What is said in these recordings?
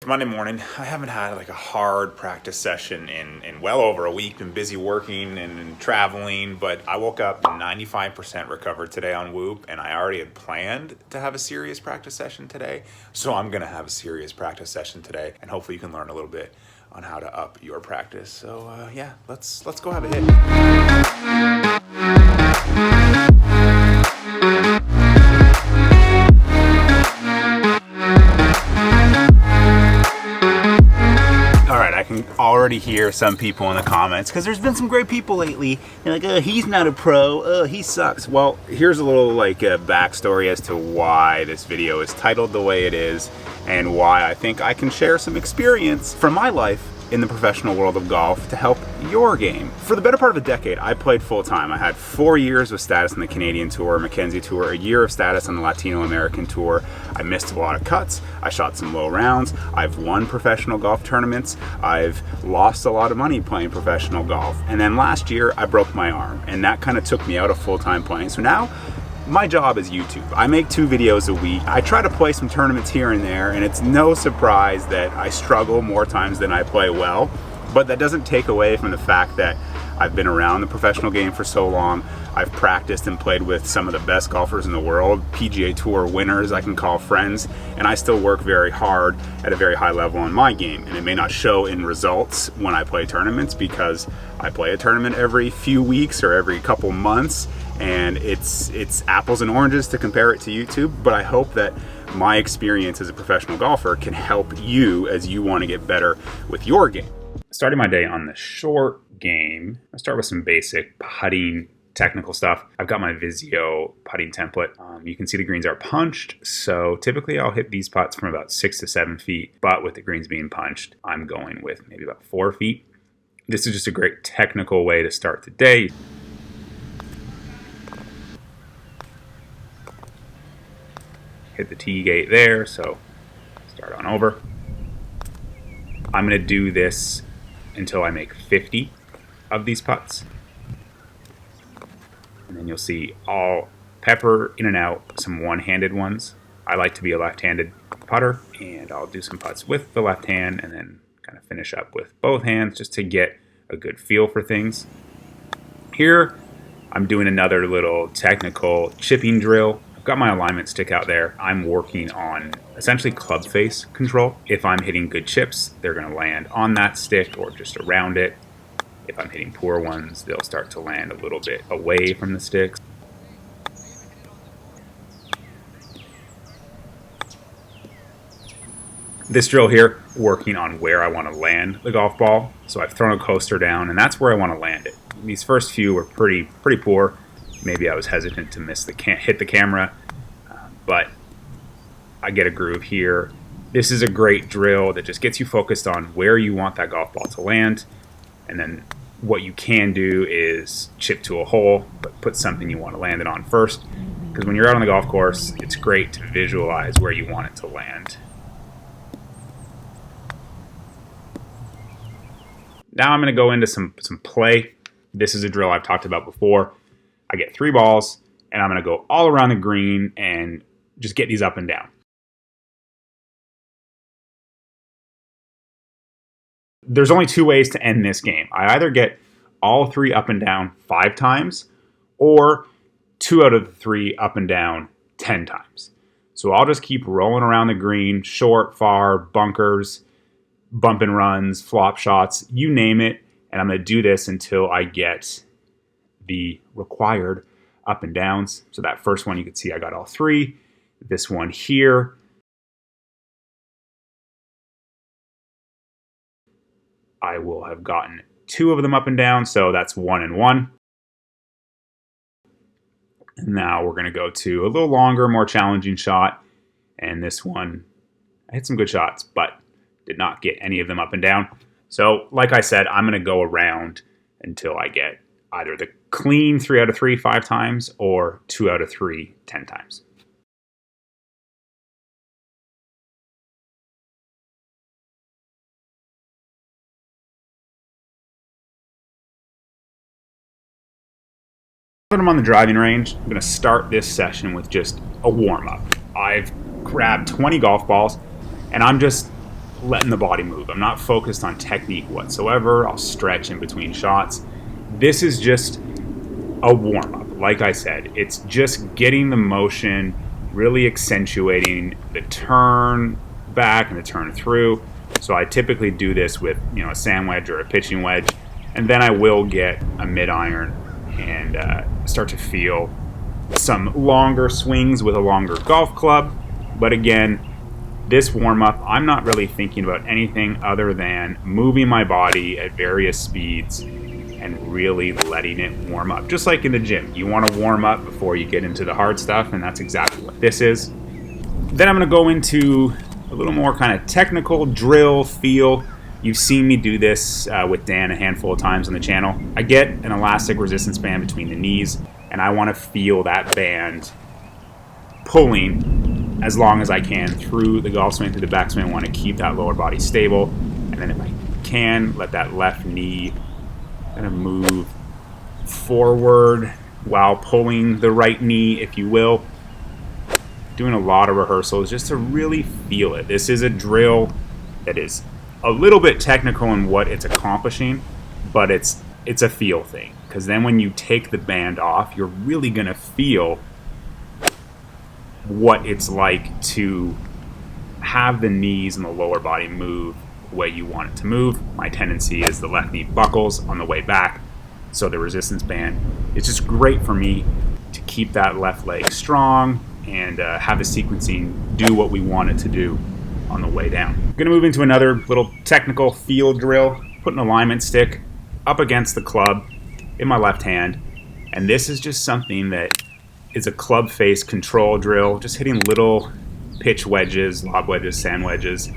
Monday morning. I haven't had like a hard practice session in well over a week. Been busy working and traveling, but I woke up 95% recovered today on Whoop, and I already had planned to have a serious practice session today. So I'm gonna have a serious practice session today, and hopefully you can learn a little bit on how to up your practice. So yeah, let's go have a hit. I can already hear some people in the comments because there's been some great people lately. They're like, he's not a pro, he sucks. Well, here's a little backstory as to why this video is titled the way it is and why I think I can share some experience from my life in the professional world of golf to help your game. For the better part of a decade, I played full time. I had 4 years of status on the Canadian Tour, Mackenzie Tour, a year of status on the Latino American Tour. I missed a lot of cuts. I shot some low rounds. I've won professional golf tournaments. I've lost a lot of money playing professional golf. And then last year, I broke my arm, and that kind of took me out of full-time playing. So now, my job is YouTube. I make 2 videos a week. I try to play some tournaments here and there, and it's no surprise that I struggle more times than I play well. But that doesn't take away from the fact that I've been around the professional game for so long. I've practiced and played with some of the best golfers in the world, PGA Tour winners I can call friends, and I still work very hard at a very high level in my game. And it may not show in results when I play tournaments because I play a tournament every few weeks or every couple months, and it's apples and oranges to compare it to YouTube, but I hope that my experience as a professional golfer can help you as you want to get better with your game. Starting my day on the short game, I start with some basic putting technical stuff. I've got my Vizio putting template. You can see the greens are punched, so typically I'll hit these putts from about 6 to 7 feet, but with the greens being punched, I'm going with maybe about 4 feet. This is just a great technical way to start the day. Hit the tee gate there, so start on over. I'm going to do this until I make 50 of these putts. And then you'll see I'll pepper in and out some one-handed ones. I like to be a left-handed putter, and I'll do some putts with the left hand and then kind of finish up with both hands just to get a good feel for things. Here, I'm doing another little technical chipping drill. I've got my alignment stick out there. I'm working on essentially club face control. If I'm hitting good chips, they're going to land on that stick or just around it. If I'm hitting poor ones, they'll start to land a little bit away from the sticks. This drill here, working on where I want to land the golf ball. So I've thrown a coaster down, and that's where I want to land it. These first few were pretty poor. Maybe I was hesitant to hit the camera, but I get a groove here. This is a great drill that just gets you focused on where you want that golf ball to land, and then what you can do is chip to a hole, but put something you want to land it on first, because when you're out on the golf course, it's great to visualize where you want it to land. Now I'm going to go into some play. This is a drill I've talked about before. I get 3 balls, and I'm going to go all around the green and just get these up and down. There's only 2 ways to end this game. I either get all 3 up and down 5 times, or 2 out of the 3 up and down 10 times. So I'll just keep rolling around the green, short, far, bunkers, bump and runs, flop shots, you name it, and I'm going to do this until I get the required up and downs. So that first one, you can see I got all 3. This one here, I will have gotten 2 of them up and down, so that's 1 and 1. And now we're going to go to a little longer, more challenging shot, and this one, I hit some good shots, but did not get any of them up and down. So like I said, I'm going to go around until I get either the clean 3 out of 3 5 times or 2 out of 3 10 times. When I'm on the driving range, I'm going to start this session with just a warm-up. I've grabbed 20 golf balls, and I'm just letting the body move. I'm not focused on technique whatsoever. I'll stretch in between shots. This is just a warm-up. Like I said, it's just getting the motion, really accentuating the turn back and the turn through. So I typically do this with, you know, a sand wedge or a pitching wedge, and then I will get a mid-iron and start to feel some longer swings with a longer golf club. But again, this warm-up, I'm not really thinking about anything other than moving my body at various speeds and really letting it warm up. Just like in the gym, you want to warm up before you get into the hard stuff, and that's exactly what this is. Then I'm going to go into a little more kind of technical drill feel. You've seen me do this with Dan a handful of times on the channel. I get an elastic resistance band between the knees, and I want to feel that band pulling as long as I can through the golf swing, through the backswing. I want to keep that lower body stable, and then if I can, let that left knee kind of move forward while pulling the right knee, if you will. Doing a lot of rehearsals just to really feel it. This is a drill that is a little bit technical in what it's accomplishing, but it's a feel thing. Because then when you take the band off, you're really going to feel what it's like to have the knees and the lower body move the way you want it to move. My tendency is the left knee buckles on the way back, so the resistance band is just great for me to keep that left leg strong and have the sequencing do what we want it to do on the way down. I'm going to move into another little technical field drill. Put an alignment stick up against the club in my left hand, and this is just something that is a club face control drill, just hitting little pitch wedges, lob wedges, sand wedges.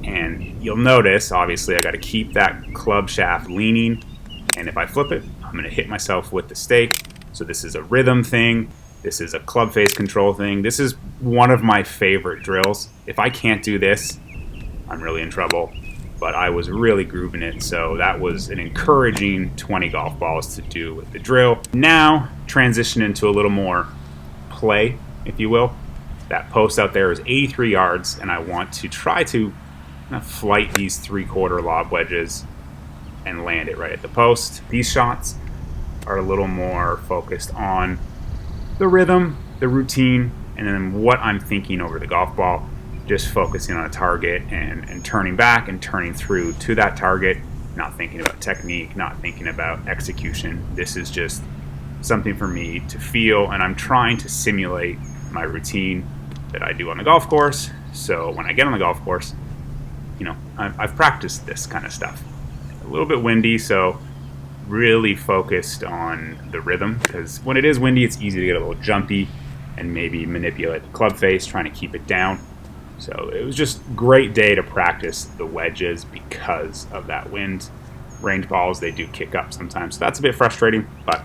And you'll notice, obviously, I got to keep that club shaft leaning, and if I flip it, I'm going to hit myself with the stake. So this is a rhythm thing. This is a club face control thing. This is one of my favorite drills. If I can't do this, I'm really in trouble. But I was really grooving it, so that was an encouraging 20 golf balls to do with the drill. Now, transition into a little more play, if you will. That post out there is 83 yards, and I want to try to flight these 3/4 lob wedges and land it right at the post. These shots are a little more focused on the rhythm, the routine, and then what I'm thinking over the golf ball. Just focusing on a target and turning back and turning through to that target, not thinking about technique, not thinking about execution. This is just something for me to feel, and I'm trying to simulate my routine that I do on the golf course. So when I get on the golf course, you know, I've practiced this kind of stuff. A little bit windy, so really focused on the rhythm, because when it is windy, it's easy to get a little jumpy and maybe manipulate the club face, trying to keep it down. So it was just a great day to practice the wedges because of that wind. Range balls, they do kick up sometimes. So that's a bit frustrating, but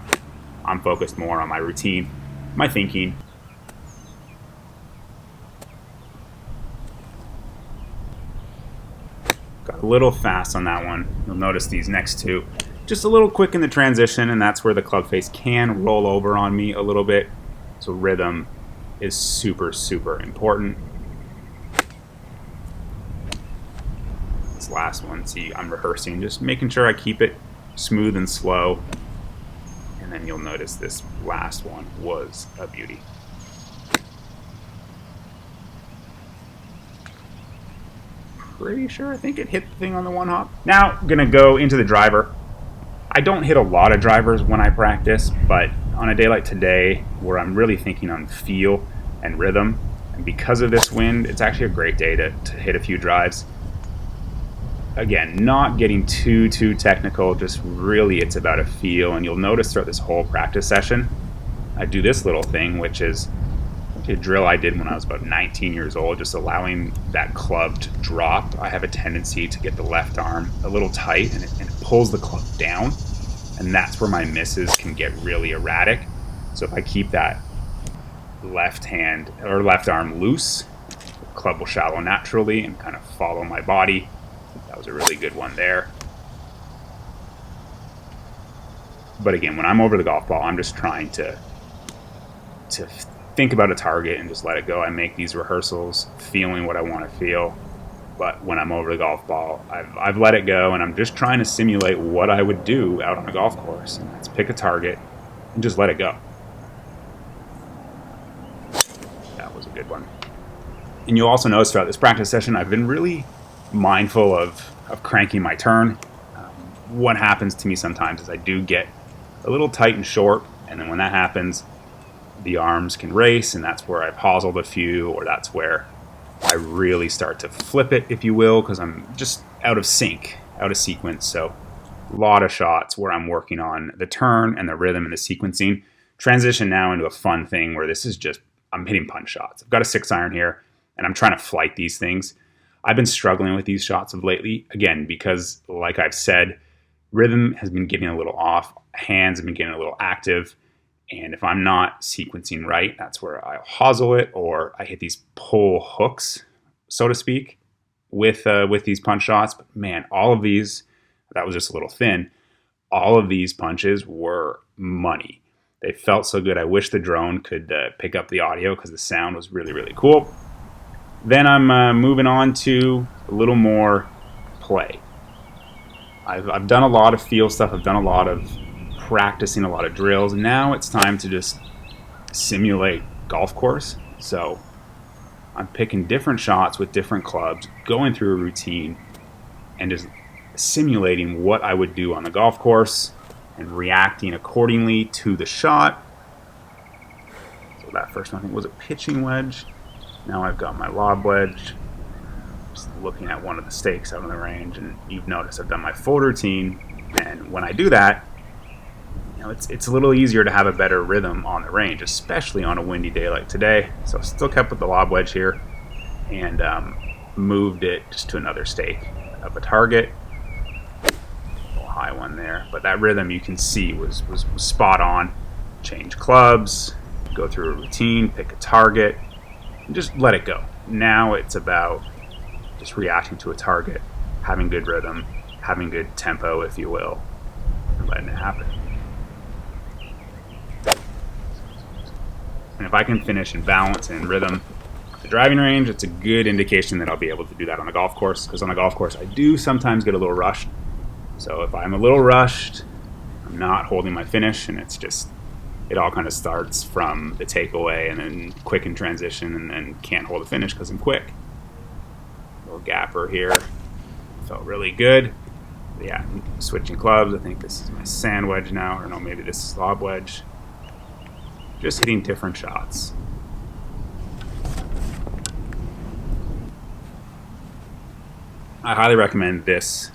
I'm focused more on my routine, my thinking. Got a little fast on that one. You'll notice these next two, just a little quick in the transition, and that's where the club face can roll over on me a little bit. So rhythm is super, super important. This last one, see, I'm rehearsing, just making sure I keep it smooth and slow. And then you'll notice this last one was a beauty. Pretty sure, I think it hit the thing on the one hop. Now, I'm gonna go into the driver. I don't hit a lot of drivers when I practice, but on a day like today, where I'm really thinking on feel and rhythm, and because of this wind, it's actually a great day to hit a few drives. Again, not getting too technical, just really it's about a feel. And you'll notice throughout this whole practice session, I do this little thing, which is a drill I did when I was about 19 years old, just allowing that club to drop. I have a tendency to get the left arm a little tight, and it pulls the club down, and that's where my misses can get really erratic. So if I keep that left hand or left arm loose, the club will shallow naturally and kind of follow my body. That was a really good one there. But again, when I'm over the golf ball, I'm just trying to think about a target and just let it go. I make these rehearsals feeling what I want to feel. But when I'm over the golf ball, I've let it go, and I'm just trying to simulate what I would do out on a golf course. And that's pick a target and just let it go. That was a good one. And you'll also notice throughout this practice session, I've been really mindful of cranking my turn. What happens to me sometimes is I do get a little tight and short, and then when that happens, the arms can race, and that's where I've hoselled a few, or that's where I really start to flip it, if you will, because I'm just out of sync, out of sequence. So a lot of shots where I'm working on the turn and the rhythm and the sequencing. Transition now into a fun thing where this is just, I'm hitting punch shots. I've got a 6-iron here, and I'm trying to flight these things. I've been struggling with these shots of lately, again, because like I've said, rhythm has been getting a little off, hands have been getting a little active, and if I'm not sequencing right, that's where I'll hosel it, or I hit these pull hooks, so to speak, with these punch shots. But man, all of these, that was just a little thin. All of these punches were money. They felt so good. I wish the drone could pick up the audio because the sound was really, really cool. Then I'm moving on to a little more play. I've done a lot of field stuff. I've done a lot of practicing, a lot of drills. Now it's time to just simulate golf course. So I'm picking different shots with different clubs, going through a routine, and just simulating what I would do on the golf course and reacting accordingly to the shot. So that first one, I think, was a pitching wedge. Now I've got my lob wedge. Just looking at one of the stakes out on the range, and you've noticed I've done my full routine. And when I do that, you know, it's a little easier to have a better rhythm on the range, especially on a windy day like today. So I still kept with the lob wedge here, and moved it just to another stake of a target. A little high one there, but that rhythm you can see was spot on. Change clubs, go through a routine, pick a target, and just let it go. Now it's about just reacting to a target, having good rhythm, having good tempo, if you will, and letting it happen. And if I can finish in balance and in rhythm at the driving range, it's a good indication that I'll be able to do that on a golf course, because on a golf course I do sometimes get a little rushed. So if I'm a little rushed, I'm not holding my finish, and it's just, it all kind of starts from the takeaway and then quick in transition, and then can't hold a finish because I'm quick. Little gapper here. Felt really good. Yeah, switching clubs. I think this is my sand wedge now, or no, maybe this is lob wedge. Just hitting different shots. I highly recommend this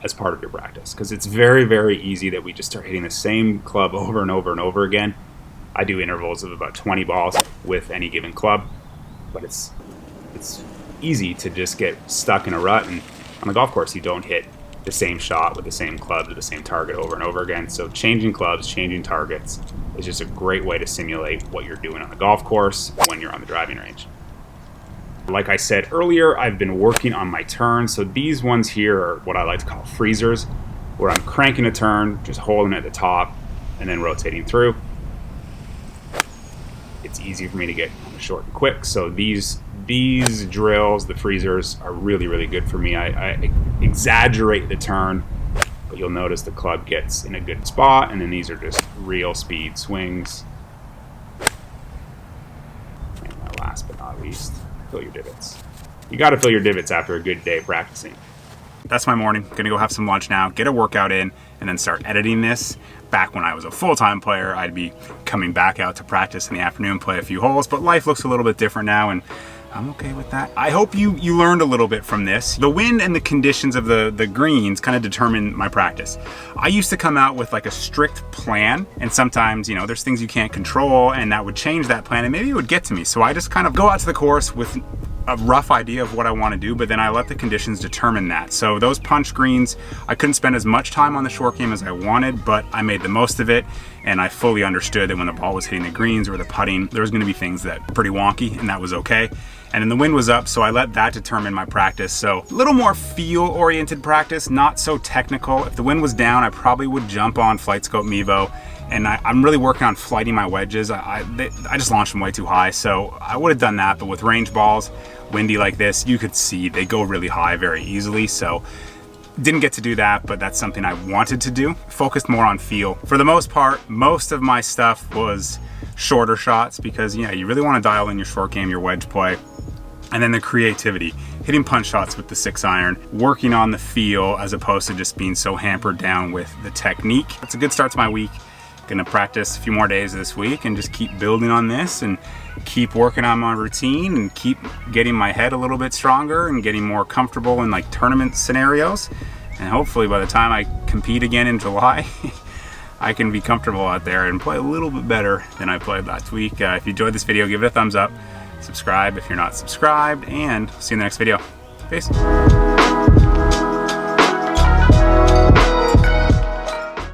as part of your practice, because it's very, very easy that we just start hitting the same club over and over and over again. I do intervals of about 20 balls with any given club, but it's easy to just get stuck in a rut, and on the golf course you don't hit the same shot with the same club to the same target over and over again. So changing clubs, changing targets is just a great way to simulate what you're doing on the golf course when you're on the driving range. Like I said earlier, I've been working on my turn. So these ones here are what I like to call freezers, where I'm cranking a turn, just holding it at the top, and then rotating through. It's easy for me to get short and quick. So these drills, the freezers, are really, really good for me. I exaggerate the turn, but you'll notice the club gets in a good spot, and then these are just real speed swings. And last but not least, fill your divots. You got to fill your divots after a good day practicing. That's my morning. Gonna go have some lunch now, get a workout in, and then start editing this. Back when I was a full-time player, I'd be coming back out to practice in the afternoon, play a few holes, but life looks a little bit different now, and I'm okay with that. I hope you learned a little bit from this. The wind and the conditions of the greens kind of determine my practice. I used to come out with like a strict plan, and sometimes, you know, there's things you can't control, and that would change that plan, and maybe it would get to me. So I just kind of go out to the course with a rough idea of what I want to do, but then I let the conditions determine that. So those punch greens, I couldn't spend as much time on the short game as I wanted, but I made the most of it, and I fully understood that when the ball was hitting the greens or the putting, there was going to be things that were pretty wonky, and that was okay. And then the wind was up, so I let that determine my practice. So a little more feel-oriented practice, not so technical. If the wind was down, I probably would jump on FlightScope Mevo And I'm really working on flighting my wedges. I just launched them way too high, so I would have done that, but with range balls, windy like this, you could see they go really high very easily, so didn't get to do that, but that's something I wanted to do. Focused more on feel. For the most part, most of my stuff was shorter shots because, yeah, you really want to dial in your short game, your wedge play, and then the creativity. Hitting punch shots with the 6-iron, working on the feel as opposed to just being so hampered down with the technique. It's a good start to my week. Gonna practice a few more days this week and just keep building on this and keep working on my routine and keep getting my head a little bit stronger and getting more comfortable in like tournament scenarios. And hopefully by the time I compete again in July, I can be comfortable out there and play a little bit better than I played last week. If you enjoyed this video, give it a thumbs up. Subscribe if you're not subscribed, and see you in the next video. Peace.